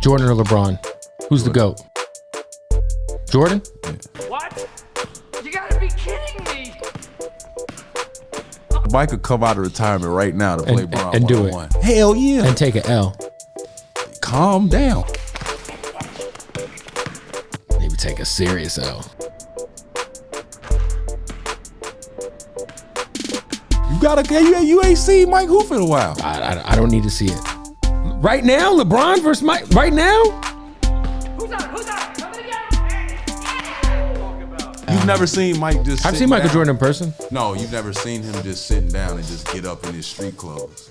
Jordan or LeBron? Who's the GOAT? Jordan? Yeah. What? You gotta be kidding me! Mike could come out of retirement right now to play Bron and do it. Hell yeah. And take an L. Calm down. Maybe take a serious L. You ain't seen Mike Hoop in a while. I don't need to see it. Right now, LeBron versus Mike. Right now? Who's on? Coming again? You've never seen Mike just I've seen Michael Jordan in person. No, you've never seen him just sitting down and just get up in his street clothes.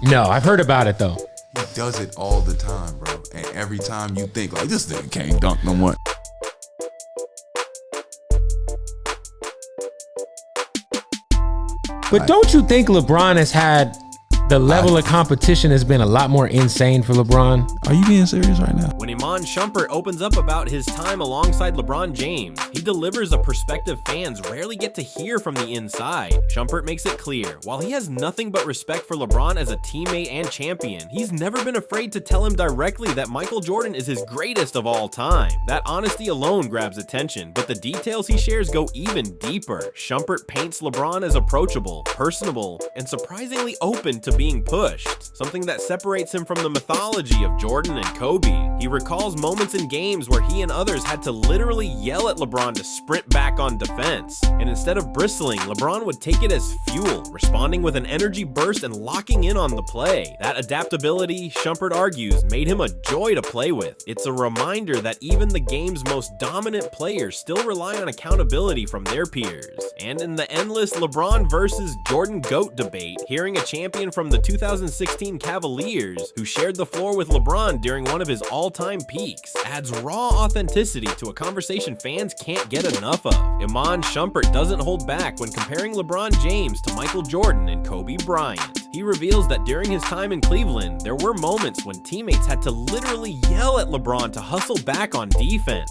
No, I've heard about it though. He does it all the time, bro. And every time you think, like, this nigga can't dunk no more. But don't you think LeBron has had the level of competition has been a lot more insane for LeBron? Are you being serious right now? When Iman Shumpert opens up about his time alongside LeBron James, he delivers a perspective fans rarely get to hear from the inside. Shumpert makes it clear, while he has nothing but respect for LeBron as a teammate and champion, he's never been afraid to tell him directly that Michael Jordan is his greatest of all time. That honesty alone grabs attention, but the details he shares go even deeper. Shumpert paints LeBron as approachable, personable, and surprisingly open to being pushed, something that separates him from the mythology of Jordan and Kobe. He recalls moments in games where he and others had to literally yell at LeBron to sprint back on defense, and instead of bristling, LeBron would take it as fuel, responding with an energy burst and locking in on the play. That adaptability, Shumpert argues, made him a joy to play with. It's a reminder that even the game's most dominant players still rely on accountability from their peers. And in the endless LeBron versus Jordan GOAT debate, hearing a champion from the 2016 Cavaliers, who shared the floor with LeBron during one of his all-time peaks, adds raw authenticity to a conversation fans can't get enough of. Iman Shumpert doesn't hold back when comparing LeBron James to Michael Jordan and Kobe Bryant. He reveals that during his time in Cleveland, there were moments when teammates had to literally yell at LeBron to hustle back on defense.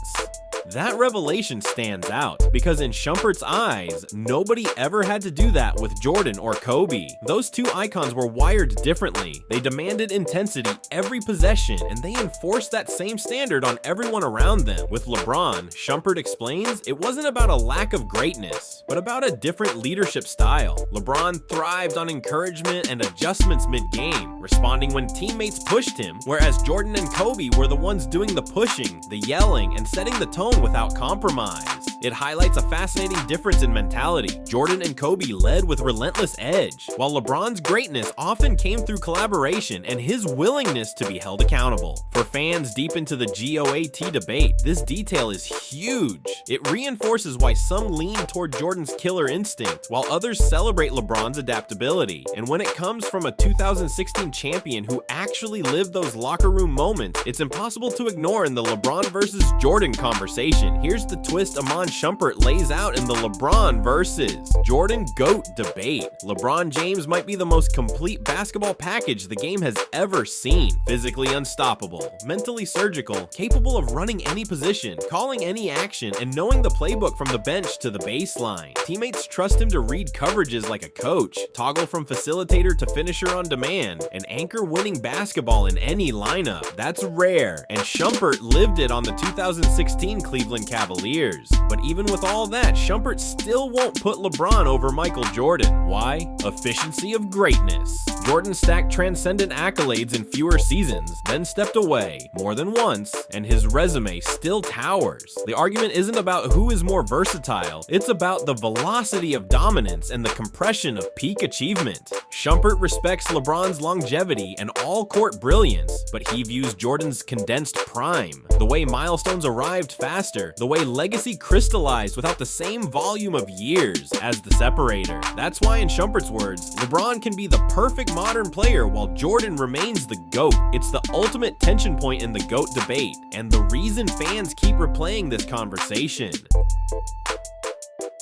That revelation stands out because in Shumpert's eyes, nobody ever had to do that with Jordan or Kobe. Those two icons were wired differently. They demanded intensity every possession, and they enforced that same standard on everyone around them. With LeBron, Shumpert explains it wasn't about a lack of greatness, but about a different leadership style. LeBron thrived on encouragement and adjustments mid-game, responding when teammates pushed him, whereas Jordan and Kobe were the ones doing the pushing, the yelling, and setting the tone without compromise. It highlights a fascinating difference in mentality. Jordan and Kobe led with relentless edge, while LeBron's greatness often came through collaboration and his willingness to be held accountable. For fans deep into the GOAT debate, this detail is huge. It reinforces why some lean toward Jordan's killer instinct, while others celebrate LeBron's adaptability. And when it comes from a 2016 champion who actually lived those locker room moments, it's impossible to ignore in the LeBron versus Jordan conversation. Here's the twist Iman Shumpert lays out in the LeBron versus Jordan GOAT debate. LeBron James might be the most complete basketball package the game has ever seen. Physically unstoppable, mentally surgical, capable of running any position, calling any action, and knowing the playbook from the bench to the baseline. Teammates trust him to read coverages like a coach, toggle from facilitator to finisher on demand, and anchor winning basketball in any lineup. That's rare, and Shumpert lived it on the 2016 Cleveland Cavaliers. But even with all that, Shumpert still won't put LeBron over Michael Jordan. Why? Efficiency of greatness. Jordan stacked transcendent accolades in fewer seasons, then stepped away more than once, and his resume still towers. The argument isn't about who is more versatile, it's about the velocity of dominance and the compression of peak achievement. Shumpert respects LeBron's longevity and all-court brilliance, but he views Jordan's condensed prime, the way milestones arrived faster, the way legacy crystallized without the same volume of years as the separator. That's why, in Shumpert's words, LeBron can be the perfect modern player while Jordan remains the GOAT. It's the ultimate tension point in the GOAT debate, and the reason fans keep replaying this conversation.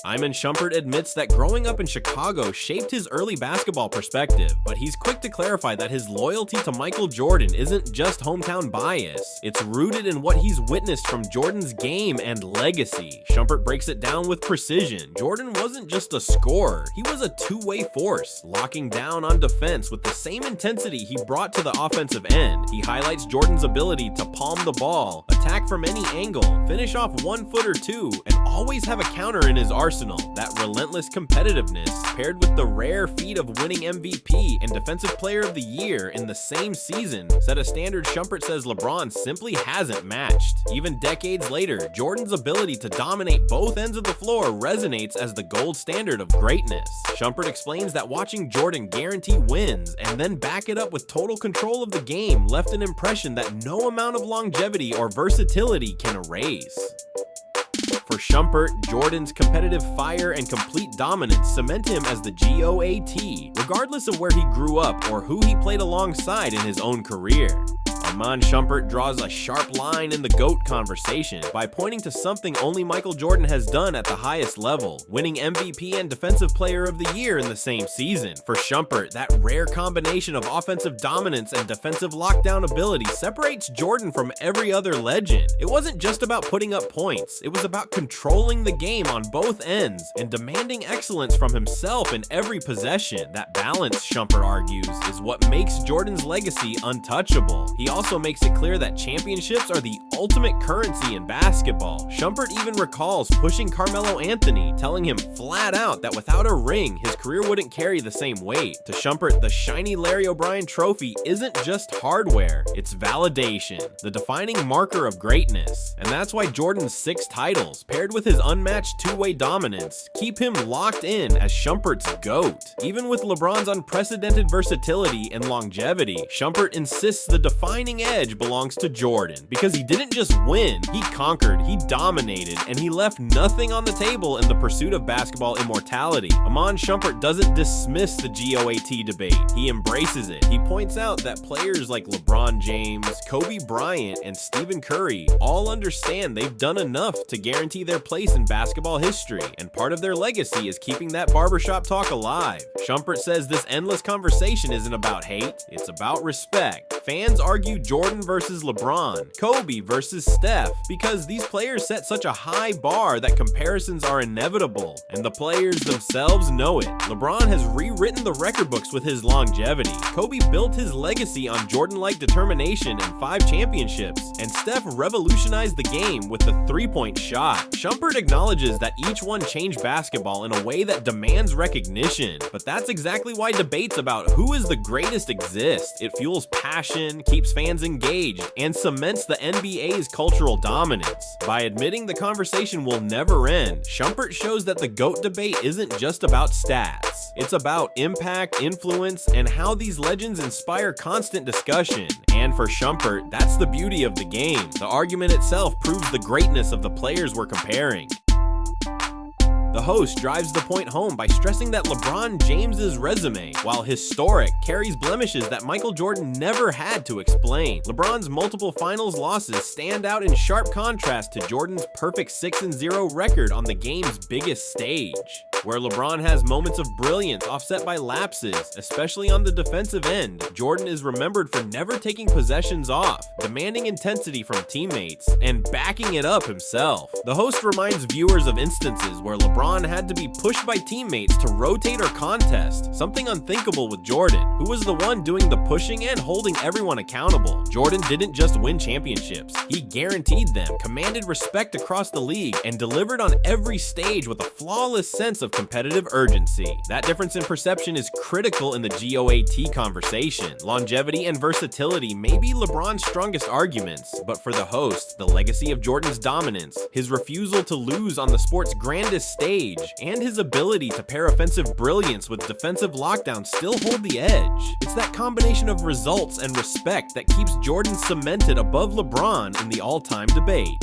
Iman Shumpert admits that growing up in Chicago shaped his early basketball perspective, but he's quick to clarify that his loyalty to Michael Jordan isn't just hometown bias. It's rooted in what he's witnessed from Jordan's game and legacy. Shumpert breaks it down with precision. Jordan wasn't just a scorer, he was a two-way force, locking down on defense with the same intensity he brought to the offensive end. He highlights Jordan's ability to palm the ball, attack from any angle, finish off 1 foot or 2, and always have a counter in his arsenal. That relentless competitiveness, paired with the rare feat of winning MVP and Defensive Player of the Year in the same season, set a standard Shumpert says LeBron simply hasn't matched. Even decades later, Jordan's ability to dominate both ends of the floor resonates as the gold standard of greatness. Shumpert explains that watching Jordan guarantee wins and then back it up with total control of the game left an impression that no amount of longevity or versatility can erase. For Shumpert, Jordan's competitive fire and complete dominance cement him as the GOAT, regardless of where he grew up or who he played alongside in his own career. Iman Shumpert draws a sharp line in the GOAT conversation by pointing to something only Michael Jordan has done at the highest level, winning MVP and Defensive Player of the Year in the same season. For Shumpert, that rare combination of offensive dominance and defensive lockdown ability separates Jordan from every other legend. It wasn't just about putting up points, it was about controlling the game on both ends and demanding excellence from himself in every possession. That balance, Shumpert argues, is what makes Jordan's legacy untouchable. He also makes it clear that championships are the ultimate currency in basketball. Shumpert even recalls pushing Carmelo Anthony, telling him flat out that without a ring, his career wouldn't carry the same weight. To Shumpert, the shiny Larry O'Brien trophy isn't just hardware, it's validation, the defining marker of greatness. And that's why Jordan's 6 titles, paired with his unmatched two-way dominance, keep him locked in as Shumpert's GOAT. Even with LeBron's unprecedented versatility and longevity, Shumpert insists the defining edge belongs to Jordan because he didn't just win, he conquered, he dominated, and he left nothing on the table in the pursuit of basketball immortality. Iman Shumpert doesn't dismiss the GOAT debate, he embraces it. He points out that players like LeBron James, Kobe Bryant, and Stephen Curry all understand they've done enough to guarantee their place in basketball history, and part of their legacy is keeping that barbershop talk alive. Shumpert says this endless conversation isn't about hate, it's about respect. Fans argue Jordan versus LeBron, Kobe versus Steph, because these players set such a high bar that comparisons are inevitable, and the players themselves know it. LeBron has rewritten the record books with his longevity. Kobe built his legacy on Jordan-like determination and 5 championships, and Steph revolutionized the game with the 3-point shot. Shumpert acknowledges that each one changed basketball in a way that demands recognition, but that's exactly why debates about who is the greatest exist. It fuels passion, keeps fans engaged, and cements the NBA's cultural dominance. By admitting the conversation will never end, Shumpert shows that the GOAT debate isn't just about stats. It's about impact, influence, and how these legends inspire constant discussion. And for Shumpert, that's the beauty of the game. The argument itself proves the greatness of the players we're comparing. The host drives the point home by stressing that LeBron James's resume, while historic, carries blemishes that Michael Jordan never had to explain. LeBron's multiple finals losses stand out in sharp contrast to Jordan's perfect 6-0 record on the game's biggest stage. Where LeBron has moments of brilliance offset by lapses, especially on the defensive end, Jordan is remembered for never taking possessions off, demanding intensity from teammates, and backing it up himself. The host reminds viewers of instances where LeBron had to be pushed by teammates to rotate or contest, something unthinkable with Jordan, who was the one doing the pushing and holding everyone accountable. Jordan didn't just win championships, he guaranteed them, commanded respect across the league, and delivered on every stage with a flawless sense of competitive urgency. That difference in perception is critical in the GOAT conversation. Longevity and versatility may be LeBron's strongest arguments, but for the host, the legacy of Jordan's dominance, his refusal to lose on the sport's grandest stage, and his ability to pair offensive brilliance with defensive lockdown still hold the edge. It's that combination of results and respect that keeps Jordan cemented above LeBron in the all-time debate.